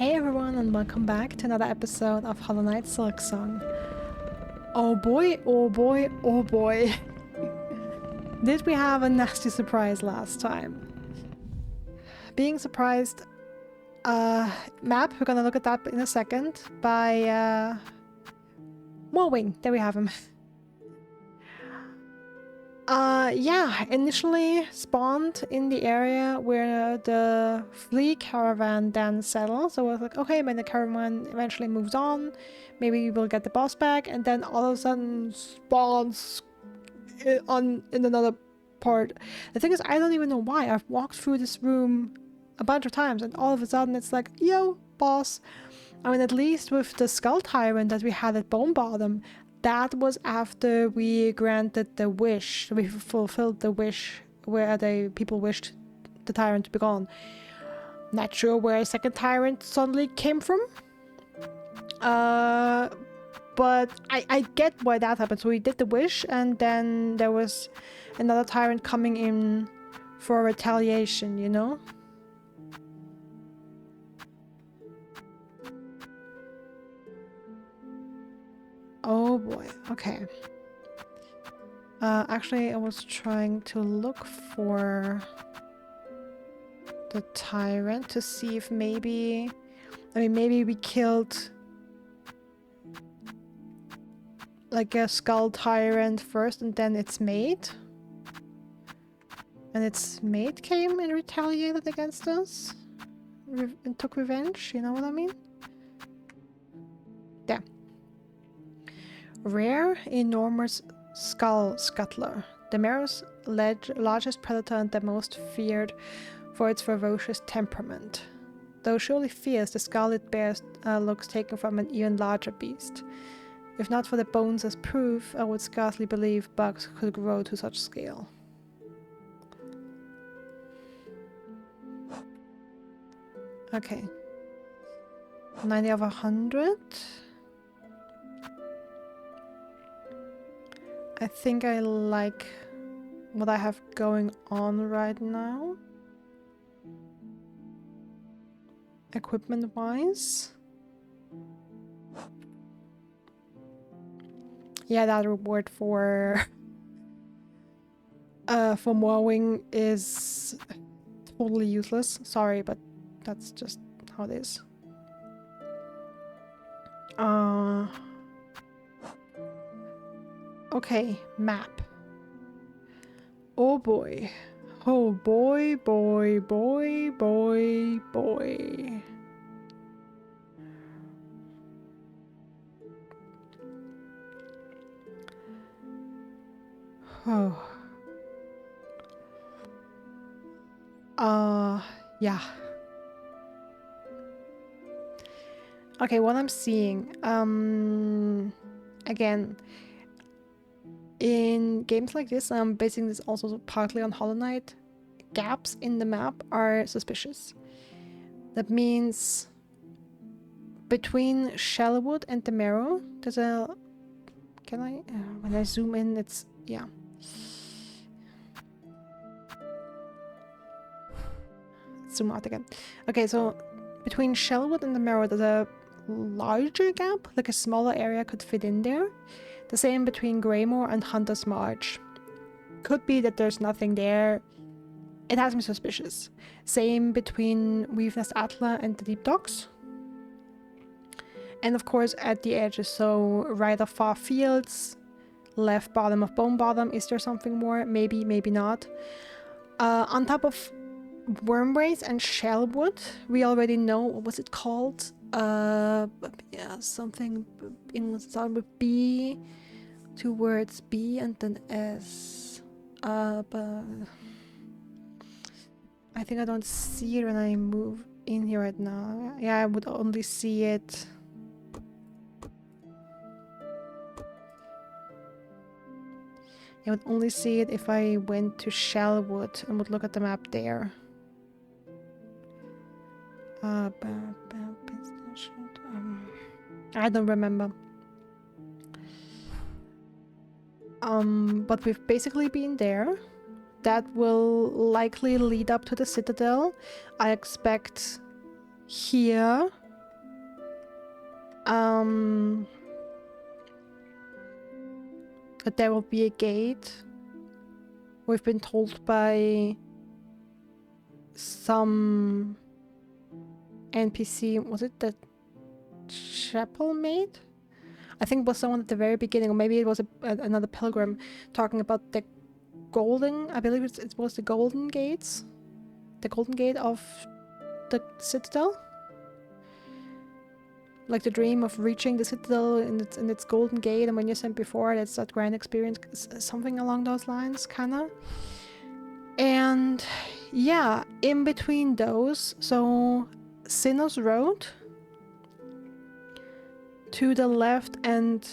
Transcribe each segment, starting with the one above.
Hey everyone, and welcome back to another episode of Hollow Knight Silksong. Oh boy, oh boy, oh boy. Did we have a nasty surprise last time? Being surprised, map, we're gonna look at that in a second, by Mowing. There we have him. Yeah, initially spawned in the area where the flea caravan then settled. So I was like, okay, when the caravan eventually moves on, maybe we'll get the boss back, and then all of a sudden spawns in another part. The thing is, I don't even know why. I've walked through this room a bunch of times, and all of a sudden it's like, yo, boss. I mean, at least with the Skull Tyrant that we had at Bone Bottom, that was after we granted the wish. We fulfilled the wish where the people wished the tyrant to be gone. Not sure where a second tyrant suddenly came from. But I get why that happened. So we did the wish, and then there was another tyrant coming in for retaliation, you know? Oh boy, okay. Actually, I was trying to look for the tyrant to see if maybe... I mean, maybe we killed like a skull tyrant first and then its mate. And its mate came and retaliated against us. And took revenge, you know what I mean? Yeah. Rare, enormous skull scuttler. The Mero's largest predator and the most feared for its ferocious temperament. Though surely fierce, the skull it bears looks taken from an even larger beast. If not for the bones as proof, I would scarcely believe bugs could grow to such scale. Okay. 90 of 100. I think I like what I have going on right now. Equipment-wise. Yeah, that reward for mowing is totally useless. Sorry, but that's just how it is. Okay, map. Oh boy. Oh boy, boy, boy, boy, boy. Oh. Yeah. Okay, what I'm seeing, again, in games like this, I'm basing this also partly on Hollow Knight. Gaps in the map are suspicious. That means between Shellwood and the Mero, there's a... Can I... when I zoom in, it's... yeah. Zoom out again. Okay, so between Shellwood and the Mero, there's a larger gap, like a smaller area could fit in there. The same between Greymore and Hunter's March. Could be that there's nothing there. It has me suspicious. Same between Weavenest Atla and the Deep Docks. And of course at the edges, so right of Far Fields, left bottom of Bone Bottom. Is there something more? Maybe, maybe not. On top of Wormbrace and Shellwood, we already know, what was it called? Yeah, something in starting with B. 2 words, B and then S. But I think I don't see it when I move in here right now. Yeah, I would only see it. I would only see it if I went to Shellwood and would look at the map there. I don't remember. But we've basically been there. That will likely lead up to the Citadel. I expect here that there will be a gate. We've been told by some NPC, was it the chapel maid? I think it was someone at the very beginning, or maybe it was another pilgrim talking about the golden, I believe it was the golden gates, the golden gate of the citadel. Like the dream of reaching the citadel in its golden gate, and when you said before, that's that grand experience, something along those lines, kinda. And yeah, in between those, so Sinnoh's Road, to the left and,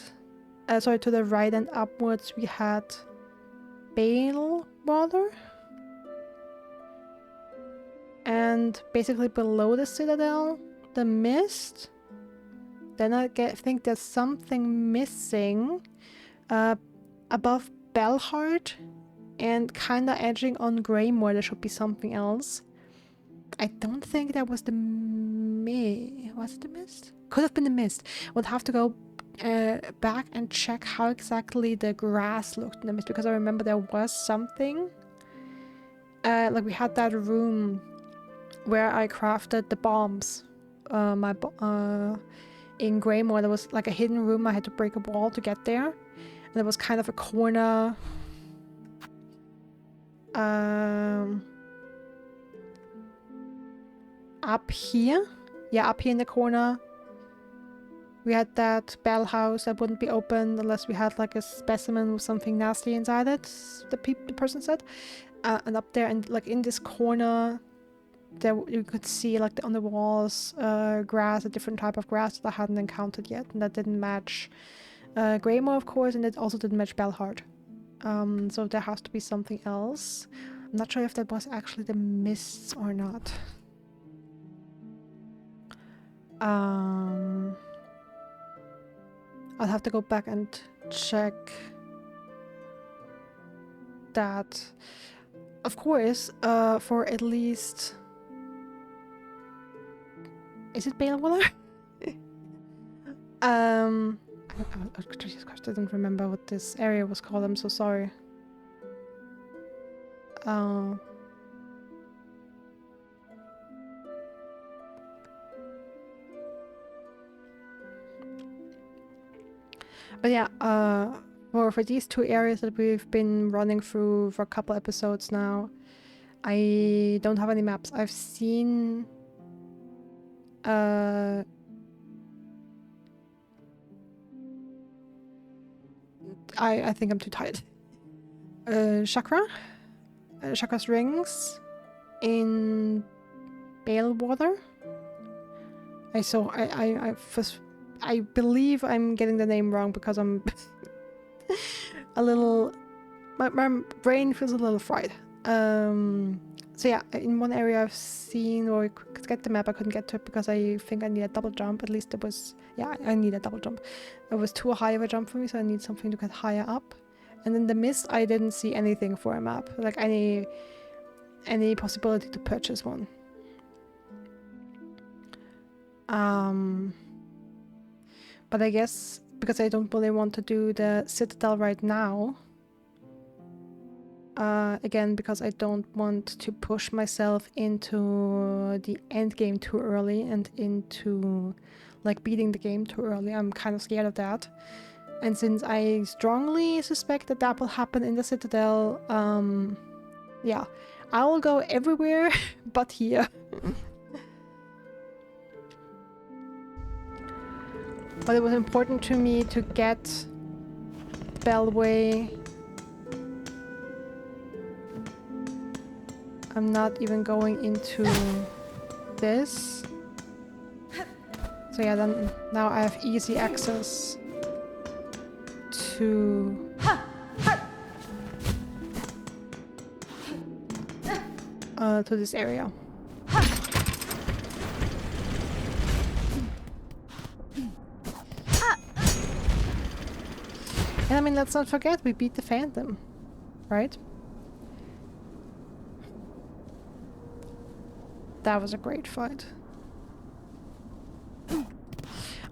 to the right and upwards, we had Balewater. And basically below the citadel, the mist. Then I think there's something missing above Belhart, and kinda edging on Greymore there should be something else. I don't think that was the was it the mist? Could have been the mist. We'll have to go back and check how exactly the grass looked in the mist, because I remember there was something. Like we had that room where I crafted the bombs. In Greymore, there was like a hidden room. I had to break a wall to get there. And there was kind of a corner. Up here. Yeah, up here in the corner. We had that bell house that wouldn't be opened unless we had like a specimen with something nasty inside it, the person said. And up there, and like in this corner, there you could see like on the walls grass, a different type of grass that I hadn't encountered yet, and that didn't match Greymore, of course, and it also didn't match Belhart. So there has to be something else. I'm not sure if that was actually the mists or not. I'll have to go back and check that. Of course, for at least... Is it Balewater? Jesus Christ, I don't remember what this area was called. I'm so sorry. But yeah, for these two areas that we've been running through for a couple episodes now, I don't have any maps. I've seen I think I'm too tired. Chakra's rings in Balewater. I believe I'm getting the name wrong because I'm a little... My brain feels a little fried. So yeah, in one area I've seen, or I could get the map, I couldn't get to it because I think I need a double jump. At least it was... Yeah, I need a double jump. It was too high of a jump for me, so I need something to get higher up. And in the mist, I didn't see anything for a map. Like any possibility to purchase one. But I guess because I don't really want to do the Citadel right now, again, because I don't want to push myself into the end game too early and into like beating the game too early. I'm kind of scared of that. And since I strongly suspect that that will happen in the Citadel, yeah, I will go everywhere but here. But it was important to me to get Bellway. I'm not even going into this. So yeah, then now I have easy access to this area. And I mean, let's not forget, we beat the Phantom, right? That was a great fight.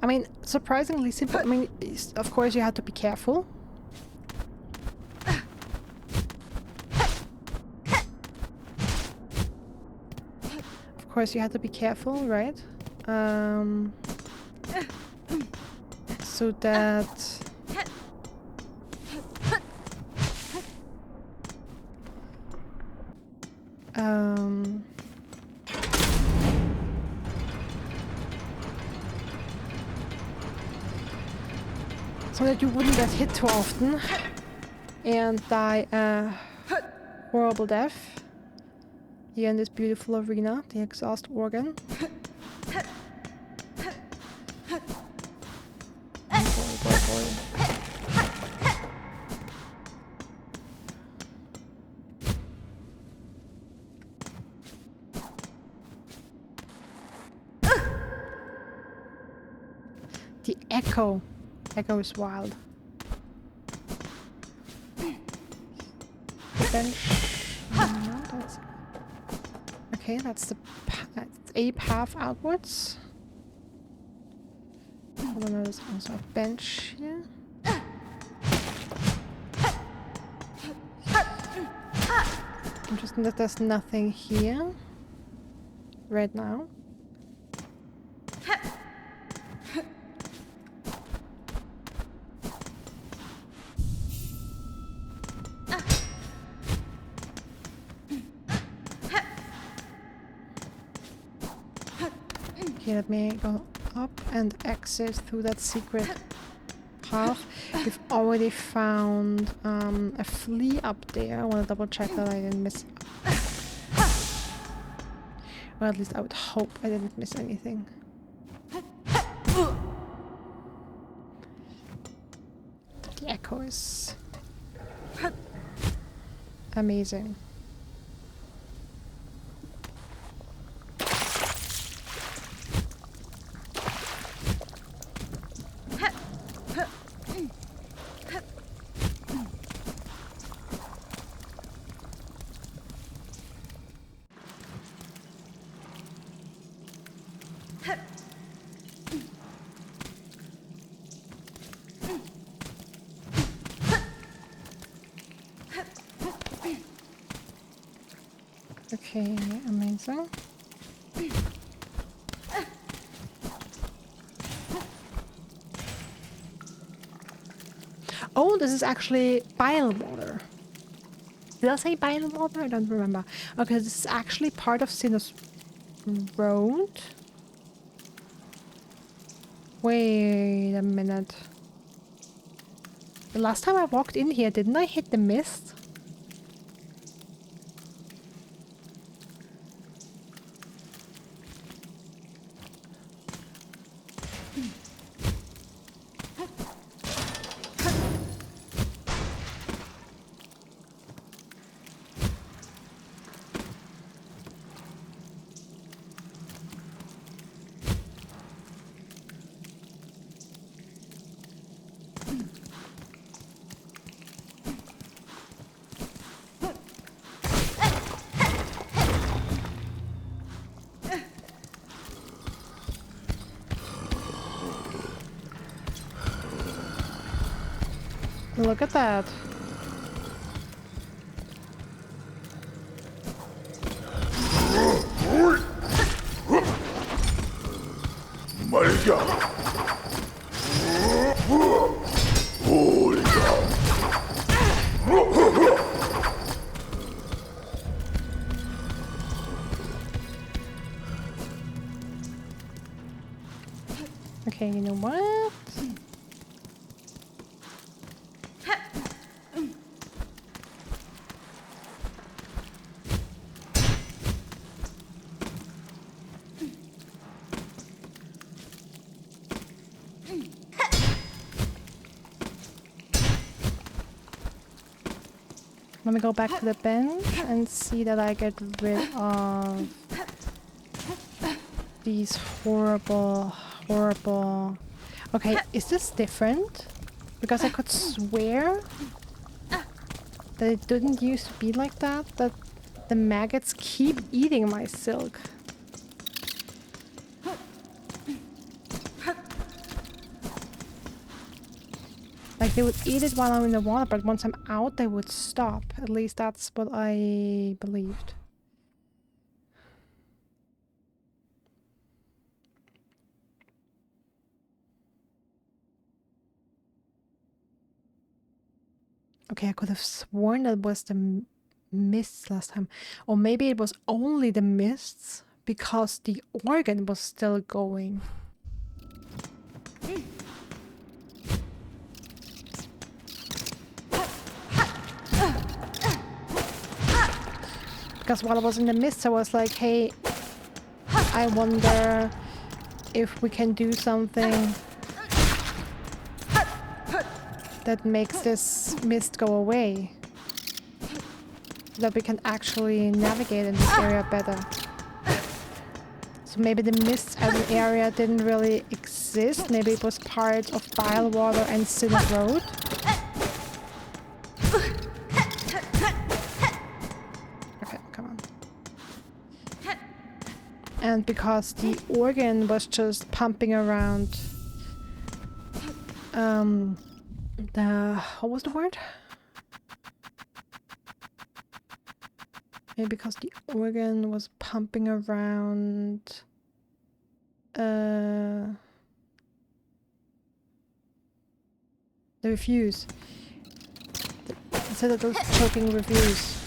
I mean, surprisingly simple. I mean, of course you have to be careful. Of course you have to be careful, right? So that... so that you wouldn't get hit too often and die a horrible death here in this beautiful arena, the exhaust organ. Boy. The echo. Echo is wild. The bench. No, that's... Okay, that's a path outwards. Hold on, there's also a bench here. Interesting that there's nothing here right now. Okay, let me go up and exit through that secret path. We've already found a flea up there. I want to double check that I didn't miss. Or at least I would hope I didn't miss anything. The echo is amazing. Okay, amazing. Oh, this is actually bile water. Did I say bile water? I don't remember. Okay, this is actually part of Sinnoh's road. Wait a minute. The last time I walked in here, didn't I hit the mist? Look at that. Okay, you know what? Let me go back to the bench and see that I get rid of these horrible... Okay, is this different? Because I could swear that it didn't used to be like that, that the maggots keep eating my silk. Like they would eat it while I'm in the water, but once I'm out, they would stop. At least that's what I believed. Okay, I could have sworn that was the mists last time. Or maybe it was only the mists because the organ was still going. Because while I was in the mist, I was like, hey, I wonder if we can do something that makes this mist go away. So that we can actually navigate in this area better. So maybe the mist as an area didn't really exist. Maybe it was part of Bile Water and Scenic Road. Okay, come on. And because the organ was just pumping around what was the word? Maybe because the organ was pumping around the refuse. Instead of those choking reviews.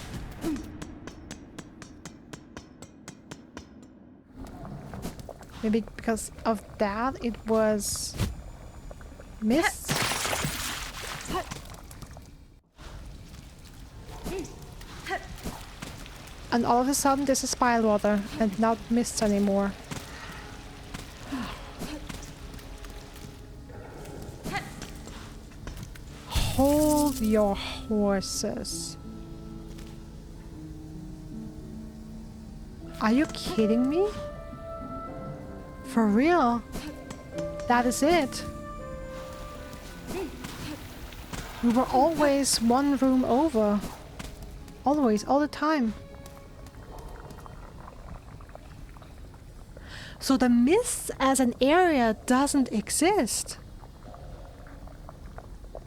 Maybe because of that it was mist. And all of a sudden this is bile water and not mist anymore. Hold your horses. Are you kidding me? For real? That is it? We were always one room over. Always, all the time. So the mist as an area doesn't exist.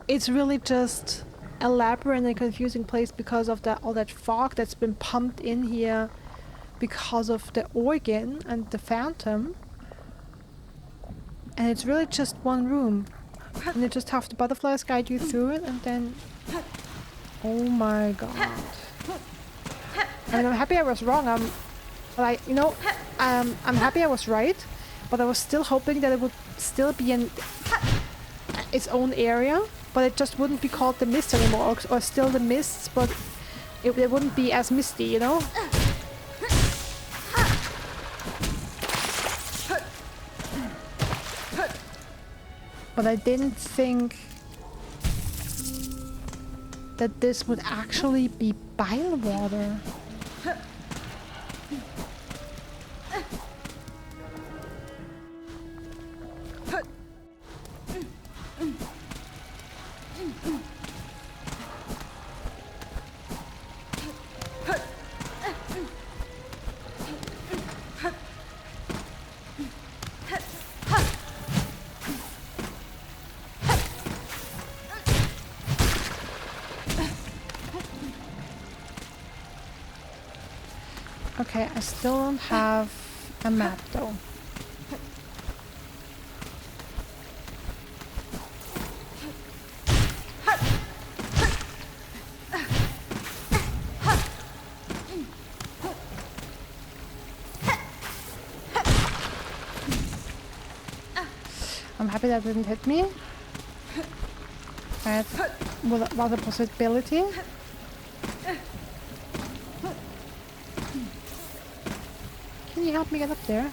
It's really just a labyrinth and confusing place because of all that fog that's been pumped in here because of the organ and the phantom. And it's really just one room. And you just have the butterflies guide you through it and then... Oh my god. I mean, I'm happy I was wrong. I'm happy I was right, but I was still hoping that it would still be in its own area, but it just wouldn't be called the mist anymore, or still the mists, but it wouldn't be as misty, you know? But I didn't think that this would actually be bile water. Okay, I still don't have a map though. I'm happy that didn't hit me. That was a possibility. Can you help me get up there?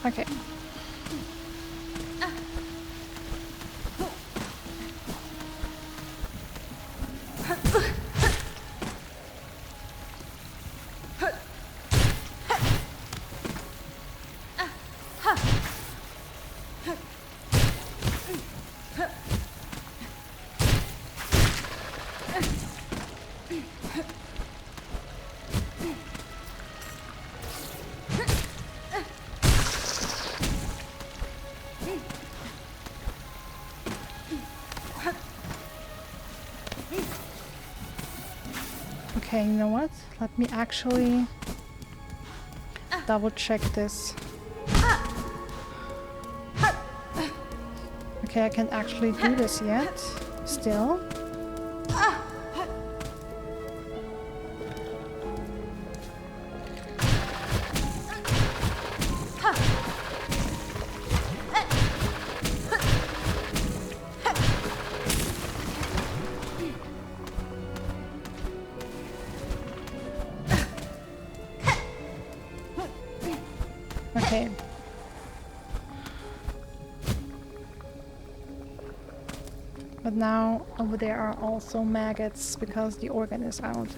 Okay. Okay, you know what? Let me actually double check this. Okay, I can't actually do this yet. Still. Okay. But now over there are also maggots because the organ is out.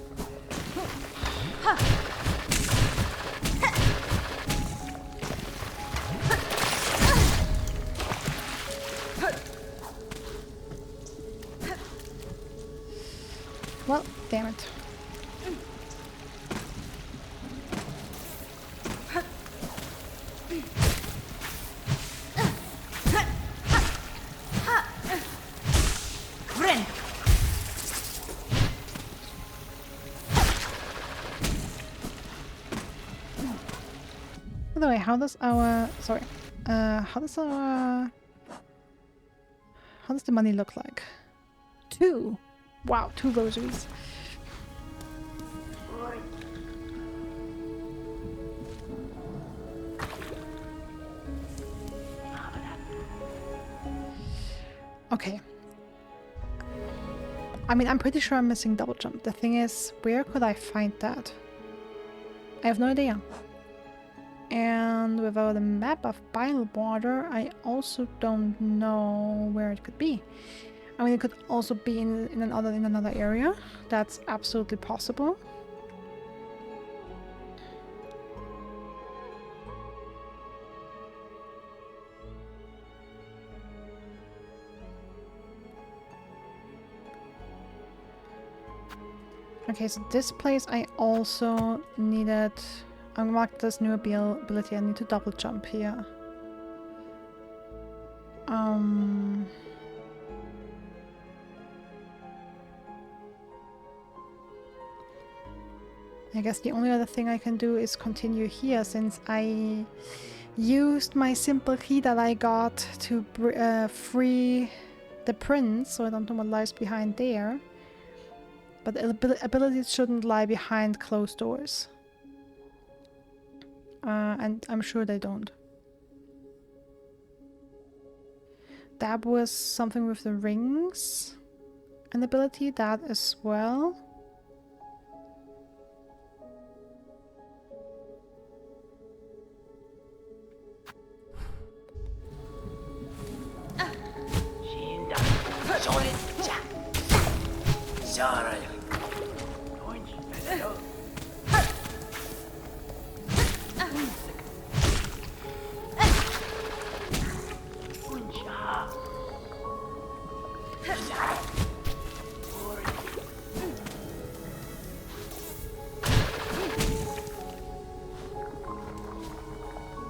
Well, damn it. By the way, how does our... Sorry. How does our... How does the money look like? 2! Wow, 2 rosaries. Okay. I mean, I'm pretty sure I'm missing double jump. The thing is, where could I find that? I have no idea. And without a map of bile water, I also don't know where it could be. I mean, it could also be in another area. That's absolutely possible. Okay, so this place I also needed... Unlock this new ability. I need to double jump here. I guess the only other thing I can do is continue here, since I used my simple key that I got to free the prince, so I don't know what lies behind there. But the abilities shouldn't lie behind closed doors. And I'm sure they don't. That was something with the rings. An ability, that as well.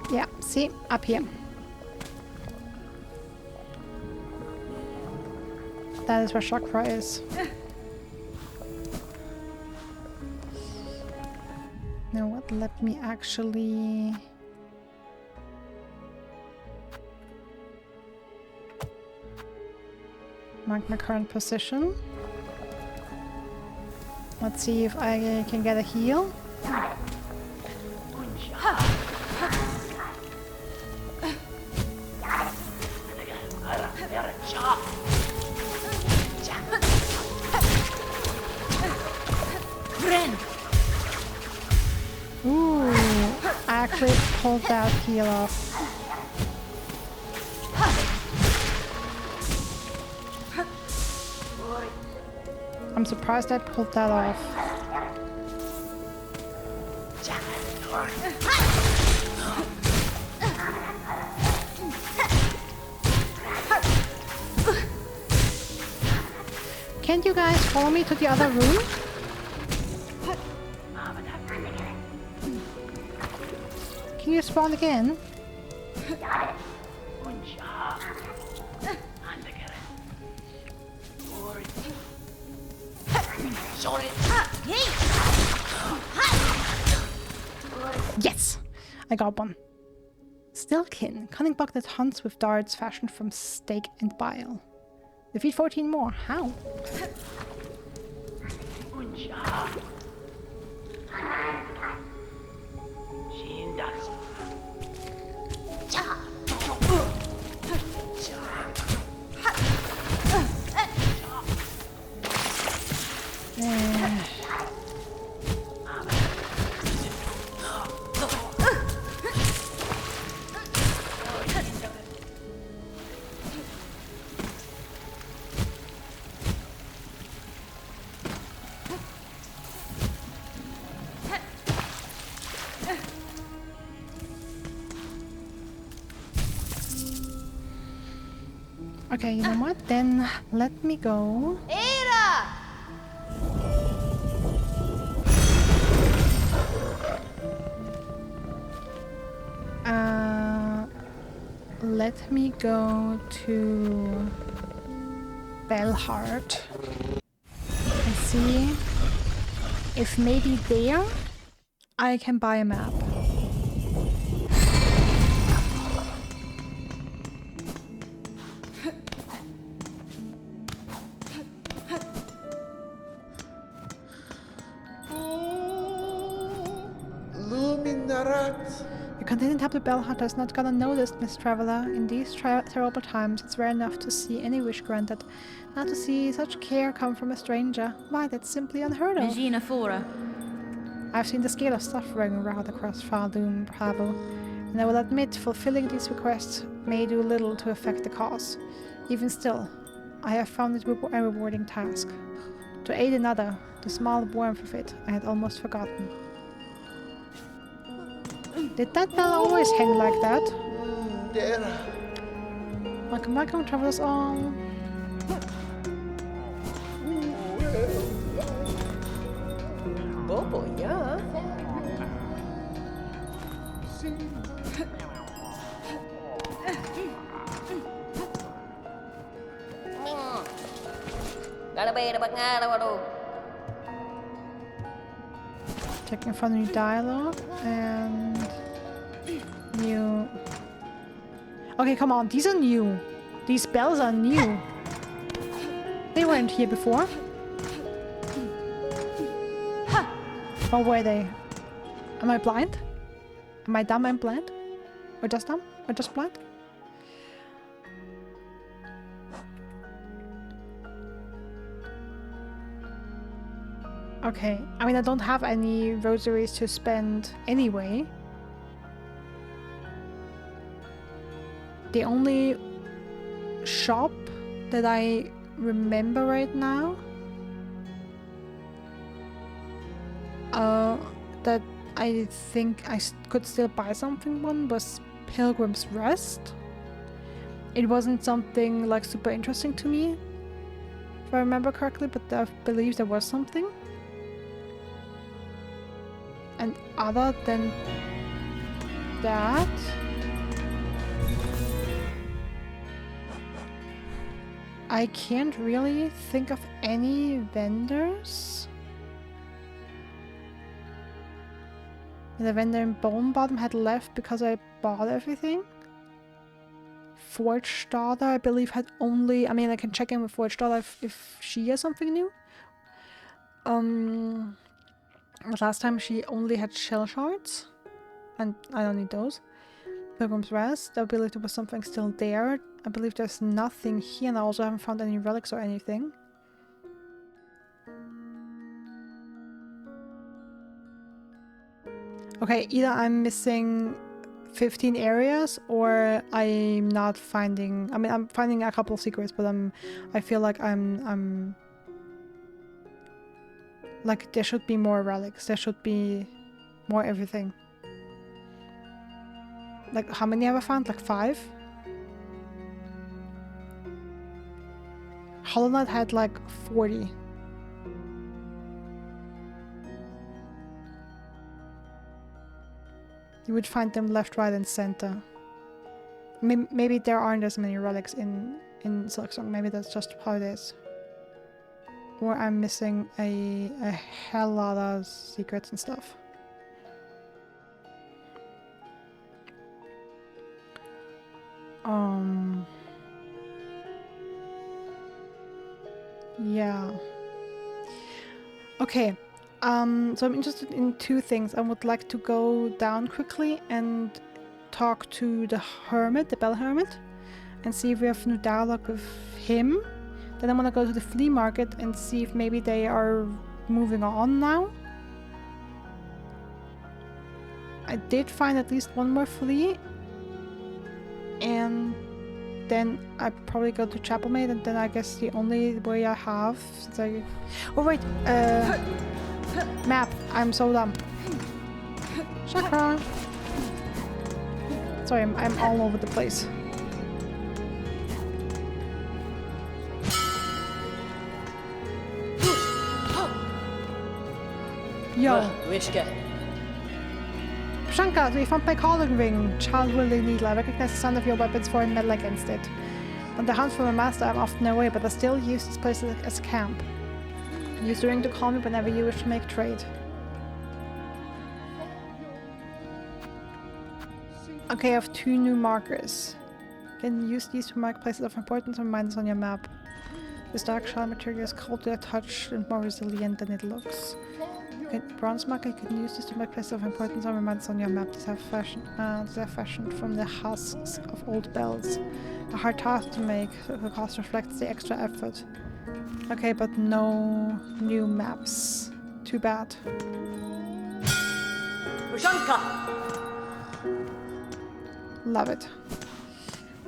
Yeah, see, up here. That is where chakra is. You know what? Let me actually... mark my current position. Let's see if I can get a heal. Ooh, I actually pulled that heal off. I'm surprised I pulled that off. Can't you guys follow me to the other room? Can you spawn again? Yes! I got one. Stilkin, cunning bug that hunts with darts fashioned from steak and bile. Defeat 14 more. How? Okay, you know what? Then let me go. Let me go to Belhart and see if maybe there I can buy a map. Your continued help to Belhart is not gonna notice, Miss Traveler. In these terrible times, it's rare enough to see any wish granted. Not to see such care come from a stranger. Why, that's simply unheard of. Regina Fora. I've seen the scale of suffering right across Pharloom, Bravo, and I will admit fulfilling these requests may do little to affect the cause. Even still, I have found it a rewarding task. To aid another, the small warmth of it, I had almost forgotten. Did that bell always hang like that? Welcome, travelers all. Bobo, yeah. Checking for new dialogue and new. Okay, come on, these are new. These bells are new. They weren't here before. Or were they? Am I blind? Am I dumb and blind? Or just dumb? Or just blind? Okay, I mean I don't have any rosaries to spend anyway. The only shop that I remember right now that I think I could still buy something on was Pilgrim's Rest. It wasn't something like super interesting to me, if I remember correctly, but I believe there was something. And other than that, I can't really think of any vendors. The vendor in Bone Bottom had left because I bought everything. Forge Daughter, I believe, had only... I mean, I can check in with Forge Daughter if she has something new. Last time she only had shell shards, and I don't need those. Pilgrim's Rest, I believe there was something still there. I believe there's nothing here, and I also haven't found any relics or anything. Okay, either I'm missing 15 areas or I'm not finding... I mean, I'm finding a couple secrets, but I feel like I'm like, there should be more relics. There should be more everything. Like, how many have I found? Like 5? Hollow Knight had like 40. You would find them left, right, and center. Maybe there aren't as many relics in Silksong. Maybe that's just how it is. Or I'm missing a hell lot of secrets and stuff. Yeah. Okay. So I'm interested in two things. I would like to go down quickly and talk to the hermit, the bell hermit, and see if we have new dialogue with him. Then I want to go to the flea market and see if maybe they are moving on now. I did find at least one more flea, and then I probably go to Chapel Maid, and then I guess the only way I have since I... Oh wait, map. I'm so dumb. Chakra. Sorry, I'm all over the place. Yo. Shanka, we found my calling ring. Child really needle. I recognize the sound of your weapon's foreign metal against it. On the hunt for my master, I'm often away, but I still use this place as a camp. Use the ring to call me whenever you wish to make trade. Okay, I have 2 new markers. Can use these to mark places of importance or reminders on your map. This dark shell material is cold to the touch and more resilient than it looks. Okay, bronze marker, you can use this to mark places of importance or reminders on your map. These are fashioned from the husks of old bells. A hard task to make, so the cost reflects the extra effort. Okay, but no new maps. Too bad. Love it.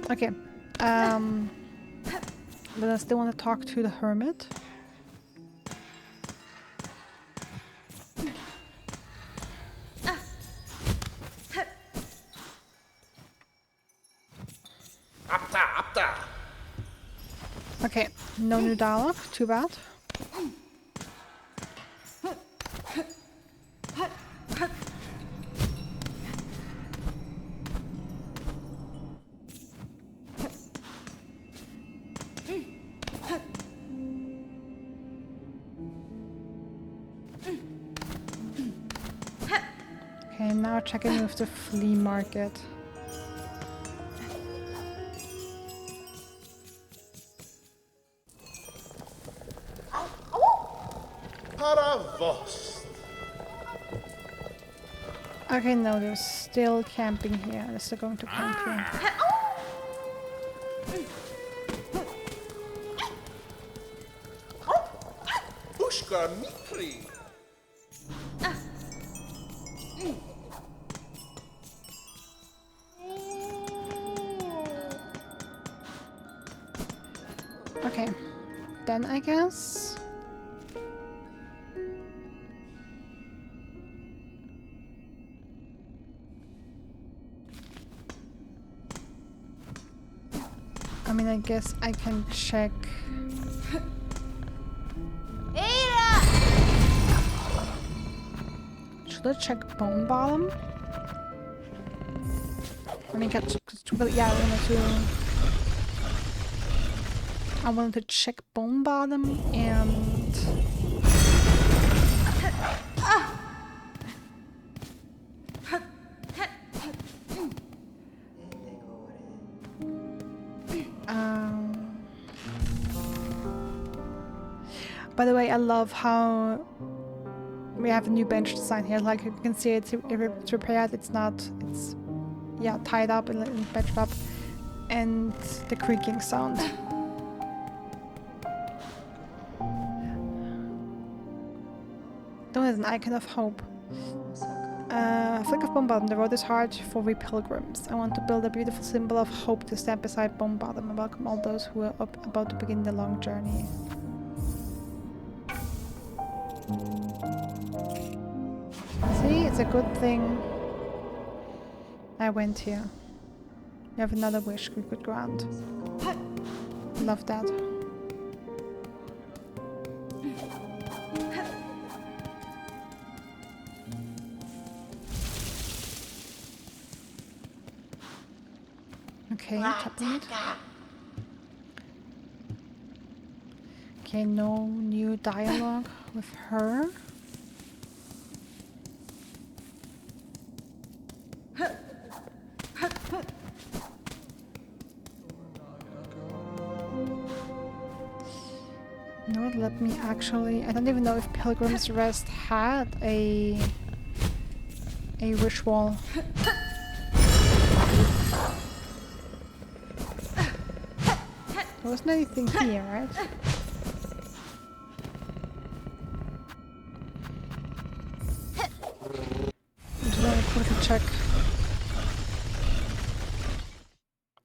Okay. Then I still want to talk to the hermit. Okay, no new dialogue. Too bad. Okay, now checking with the flea market. Okay, no, they're still camping here. They're still going to camp here. Okay, then I guess... I mean, I guess I can check... Should I check Bone Bottom? I mean, yeah, I wanted to check Bone Bottom and... By the way, I love how we have a new bench design here. Like you can see, it's repaired. It's not. It's tied up and benched up, and the creaking sound. That is an icon of hope. Flick of Bone Bottom. The road is hard for we pilgrims. I want to build a beautiful symbol of hope to stand beside Bone Bottom and welcome all those who are about to begin the long journey. See, it's a good thing I went here. We have another wish we could grant. Love that. Okay, tablet. Okay, no new dialogue with her. let me actually... I don't even know if Pilgrim's Rest had a wish wall. There wasn't anything here, right? I'm just gonna quickly check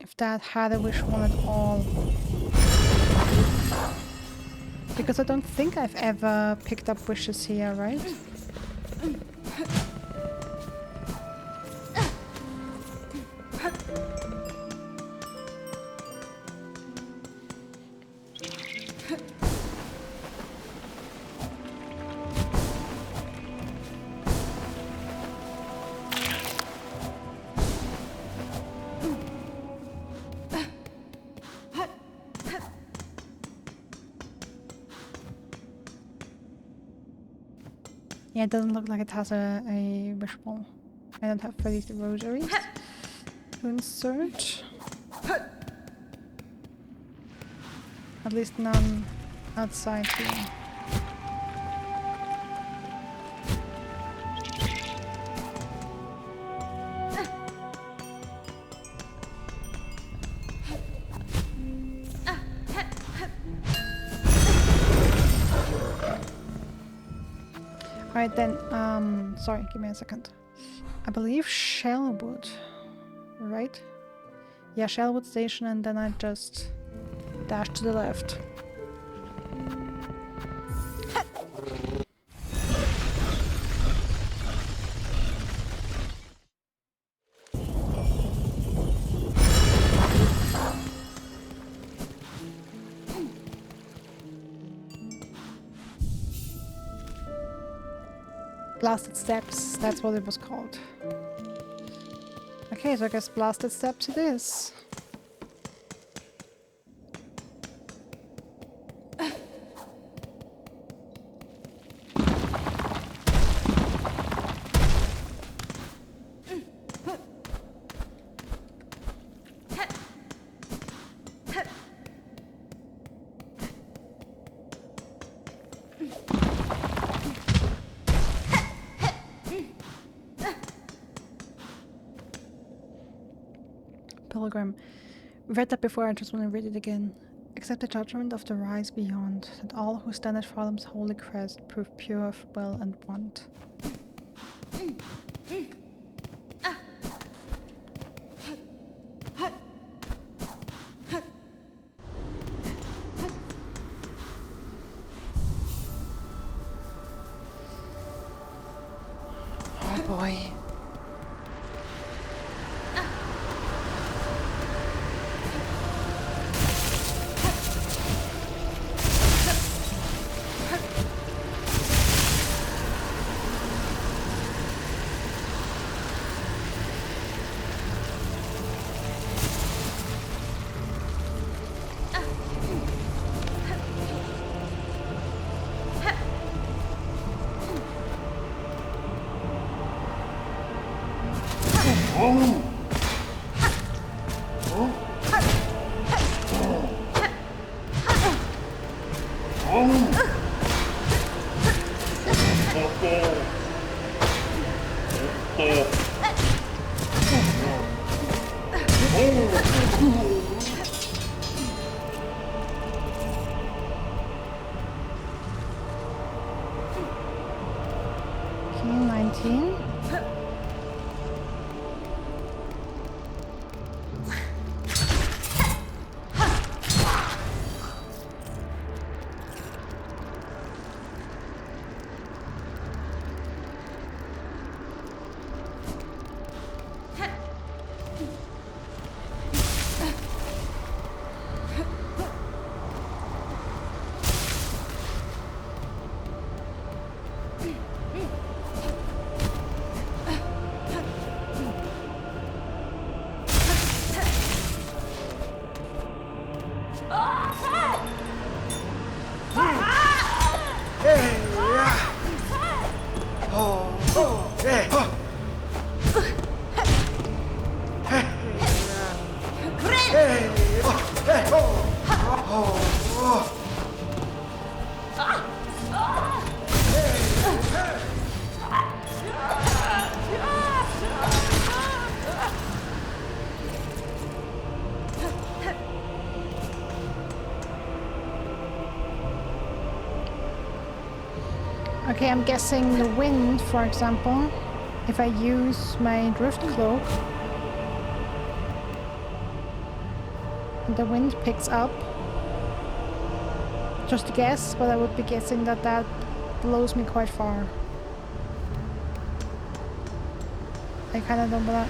if that had a wish wall at all. Because I don't think I've ever picked up wishes here, right? Yeah, it doesn't look like it has a wish wall. I don't have 30 rosaries to insert. At least none outside here. Alright then, sorry, give me a second. I believe Shellwood, right? Yeah, Shellwood Station, and then I just dash to the left. Blasted Steps, that's what it was called. Okay, so I guess Blasted Steps it is. Pilgrim. Read that before, I just want to read it again. Accept the judgment of the rise beyond, that all who stand at Pharloom's holy crest prove pure of will and want. Oh boy. King 19. Okay, I'm guessing the wind, for example, if I use my drift cloak, the wind picks up. Just a guess, but I would be guessing that that blows me quite far. I kind of don't know that.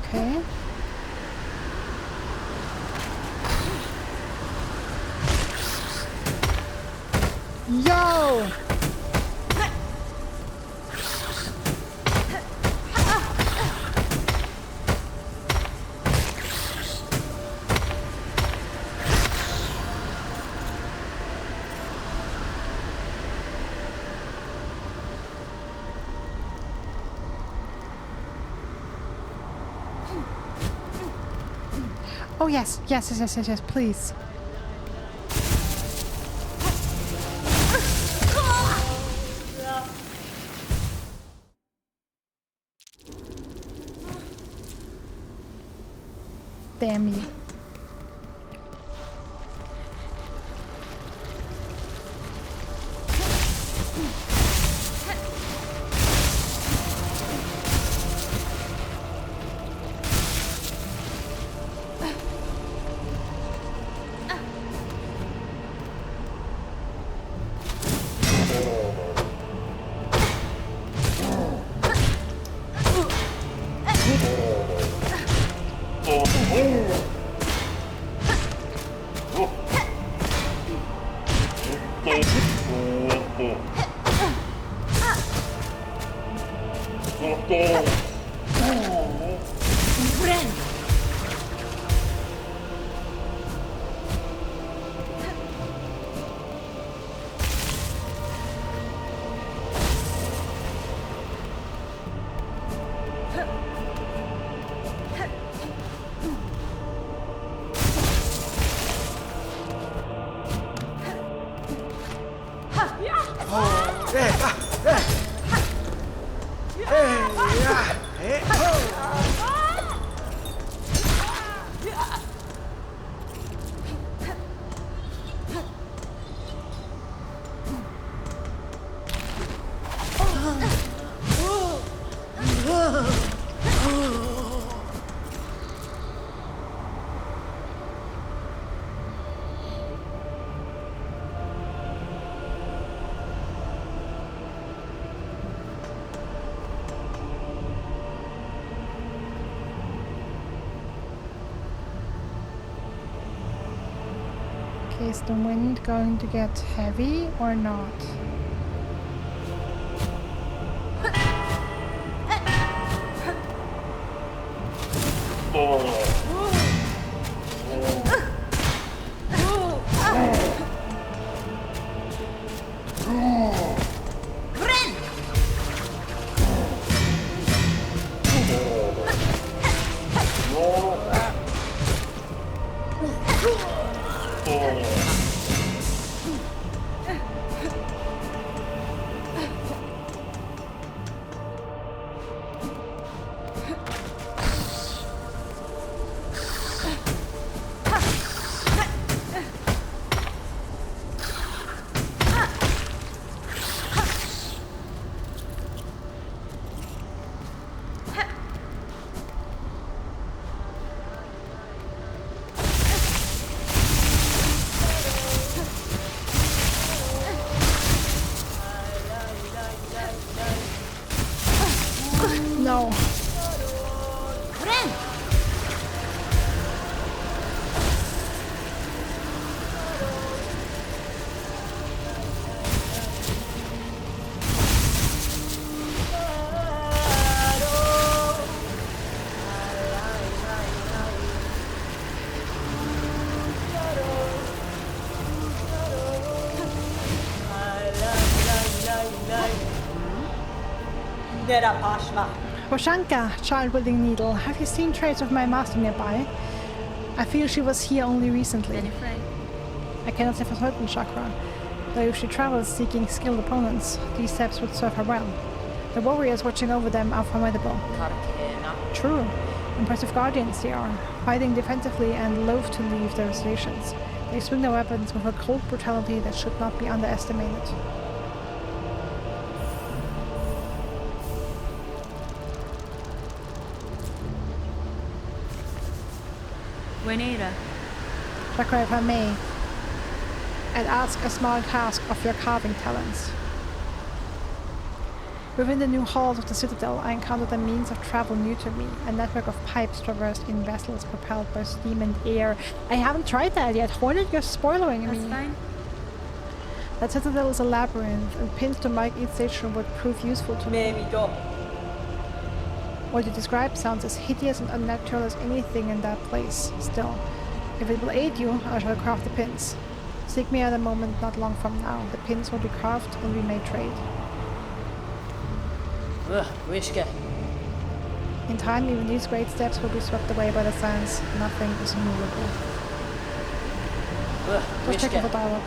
Okay. Yo! Oh yes, yes, yes, yes, yes, yes, please. Damn you. Is the wind going to get heavy or not? Boshanka, child-wielding needle, have you seen trace of my master nearby? I feel she was here only recently. I cannot say for certain, Chakra, though if she travels seeking skilled opponents, these steps would serve her well. The warriors watching over them are formidable. True. Impressive guardians they are, fighting defensively and loath to leave their stations. They swing their weapons with a cold brutality that should not be underestimated. Buenera. Chakra, if I may, I'd ask a small task of your carving talents. Within the new halls of the Citadel, I encountered a means of travel new to me, a network of pipes traversed in vessels propelled by steam and air. I haven't tried that yet. Hornet, you're spoiling me. That's fine. That Citadel is a labyrinth, and pins to mark each station would prove useful to me. What you describe sounds as hideous and unnatural as anything in that place. Still, if it will aid you, I shall craft the pins. Seek me at a moment not long from now. The pins will be carved and we may trade. In time, even these great steps will be swept away by the sands. Nothing is movable. Just checking for dialogue.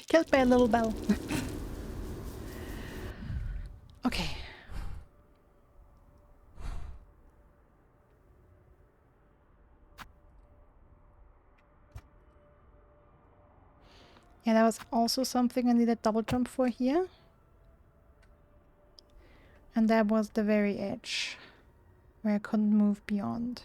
Killed by a little bell. Okay. Yeah, that was also something I needed double jump for here. And that was the very edge where I couldn't move beyond.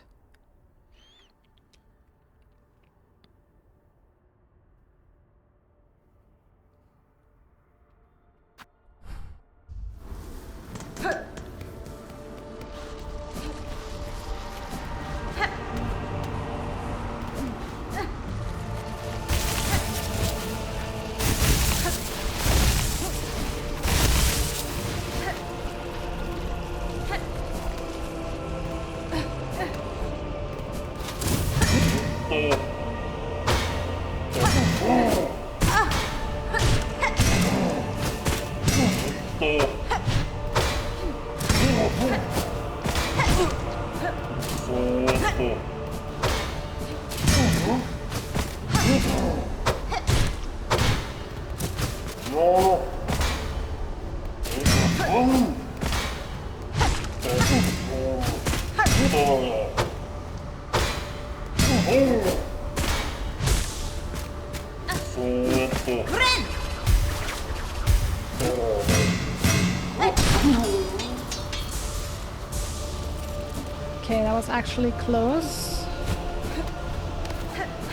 Okay, that was actually close.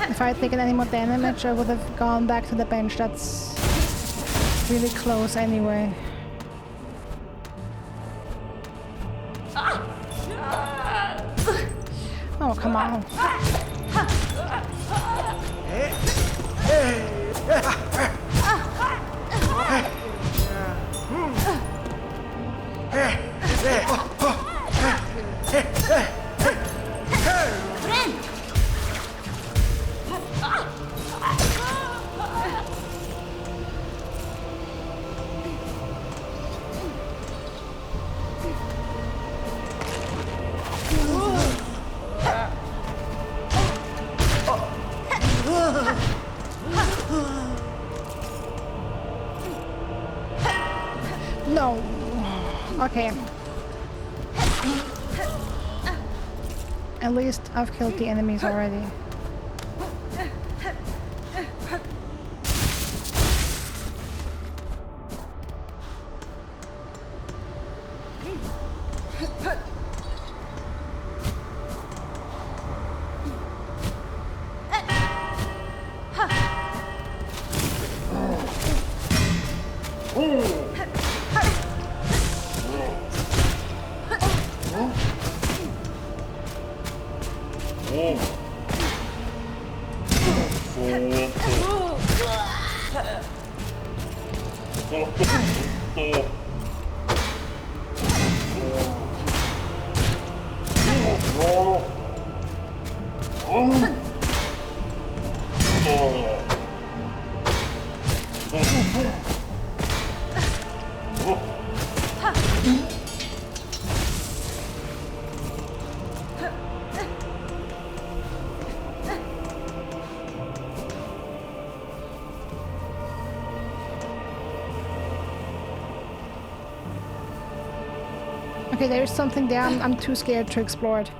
If I had taken any more damage, I would have gone back to the bench. That's really close anyway. Oh, come on. No. Okay. At least I've killed the enemies already. Okay, there's something there. I'm too scared to explore it.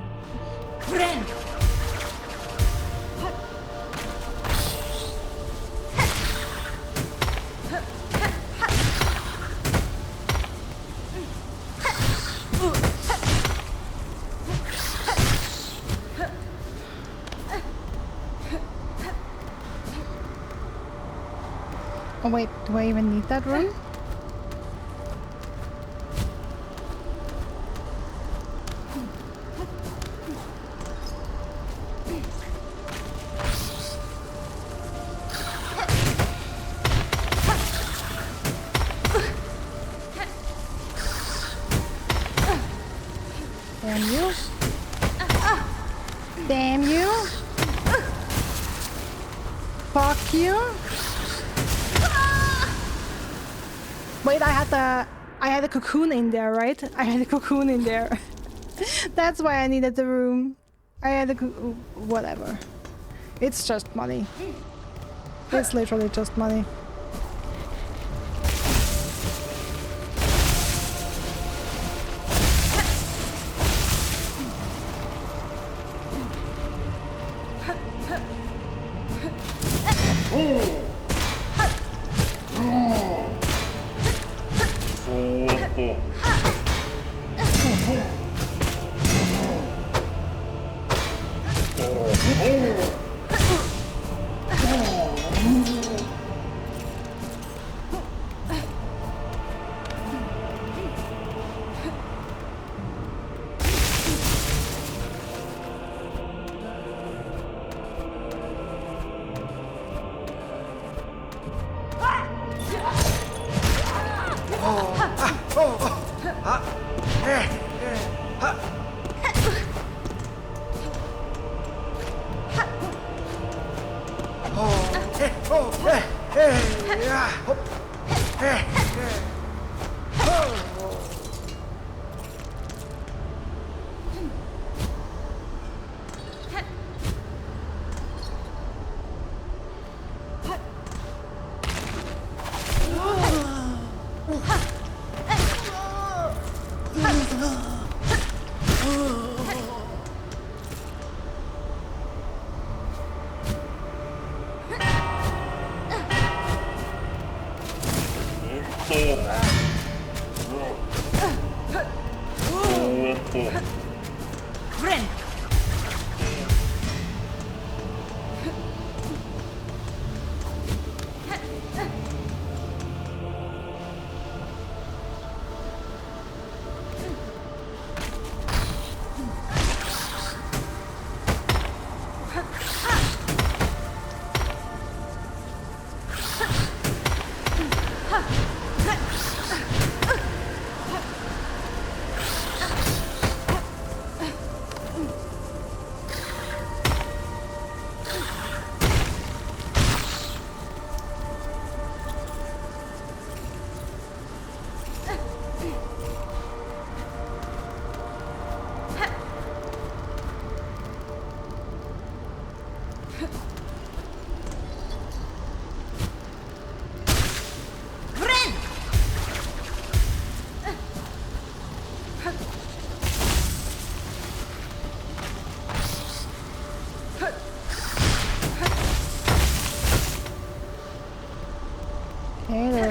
Oh wait, do I even need that room? Damn you. Damn you. Fuck you. Wait, I had a cocoon in there, right? I had a cocoon in there. That's why I needed the room. I had a whatever. It's just money. It's literally just money.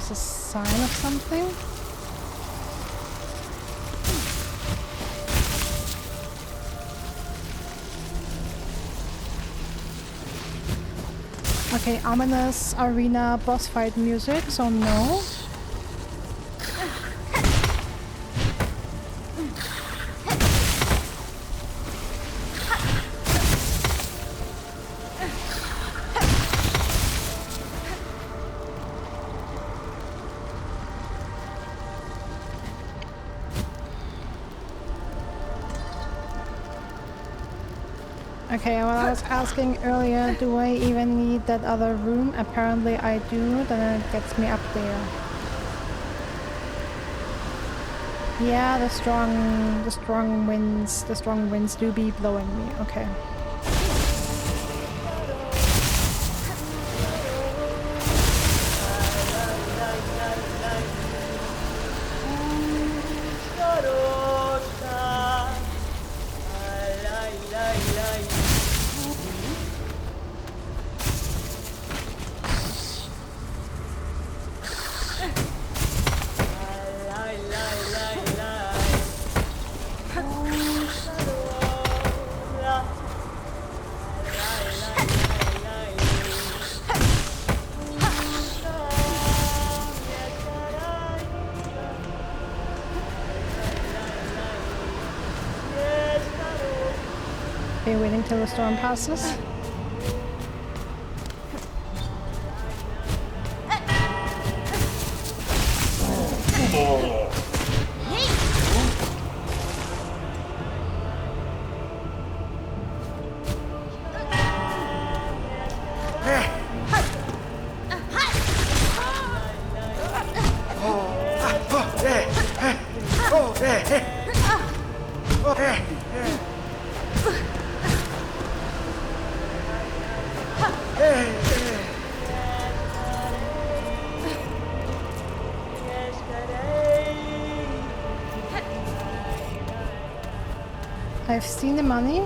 this a sign of something? Okay, ominous arena boss fight music, so no. Okay, well, I was asking earlier, do I even need that other room? Apparently I do, then it gets me up there. Yeah, the strong winds do be blowing me, okay. Okay, waiting till the storm passes. I've seen the money,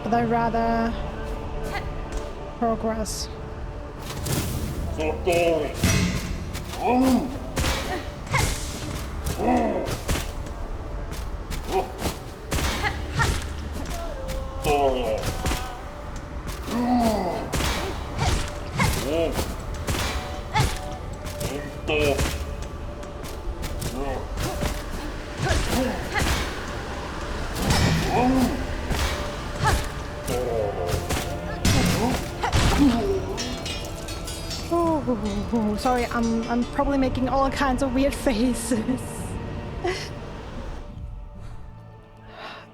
but I'd rather progress. Oh, sorry, I'm probably making all kinds of weird faces.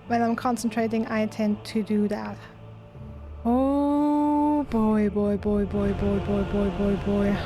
When I'm concentrating, I tend to do that. Oh boy, boy, boy, boy, boy, boy, boy, boy, boy.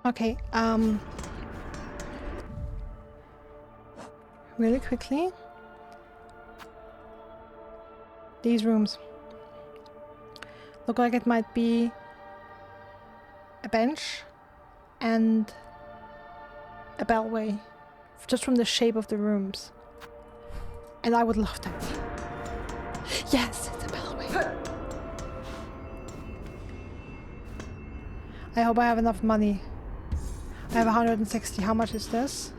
Okay, really quickly. These rooms look like it might be a bench and a bellway, just from the shape of the rooms. And I would love that. Yes, it's a bellway. I hope I have enough money. I have 160. How much is this?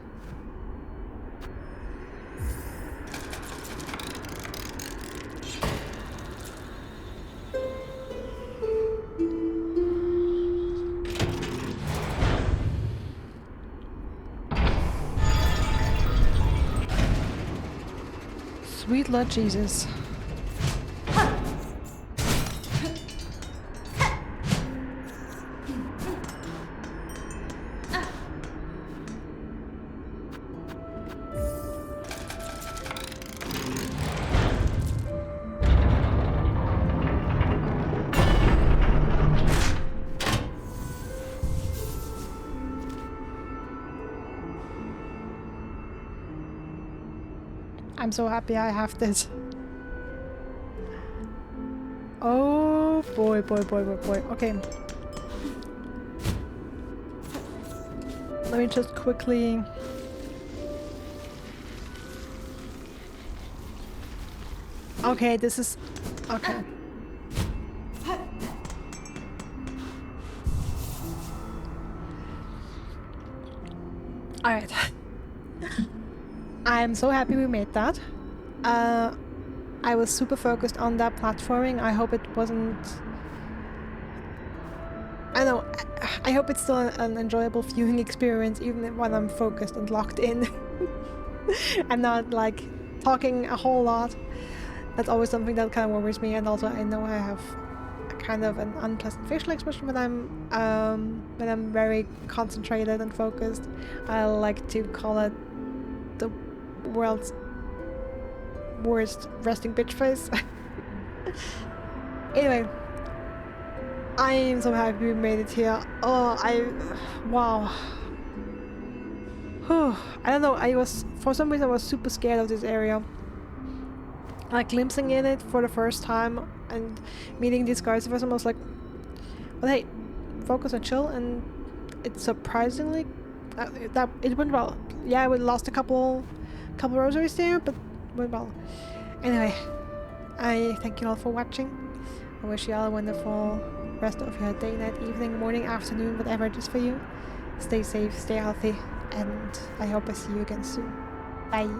Sweet Lord Jesus. I'm so happy I have this. Oh boy, boy, boy, boy, boy. Okay. Let me just quickly... Okay, this is... Okay. Alright. I'm so happy we made that. I was super focused on that platforming. I hope it wasn't... I know, I hope it's still an enjoyable viewing experience even when I'm focused and locked in. I'm not like talking a whole lot. That's always something that kind of worries me, and also I know I have a kind of an unpleasant facial expression when I'm very concentrated and focused. I like to call it the world's worst resting bitch face. Anyway, I am so happy we made it here. Oh, wow. Whew. I don't know, for some reason I was super scared of this area. Like glimpsing in it for the first time and meeting these guys, the first time I was like, well, hey, focus and chill, and it's surprisingly that it went well. Yeah, we lost a couple rosaries there, but went well. Anyway, I thank you all for watching. I wish you all a wonderful rest of your day, night, evening, morning, afternoon, whatever it is for you. Stay safe, stay healthy, and I hope I see you again soon. Bye.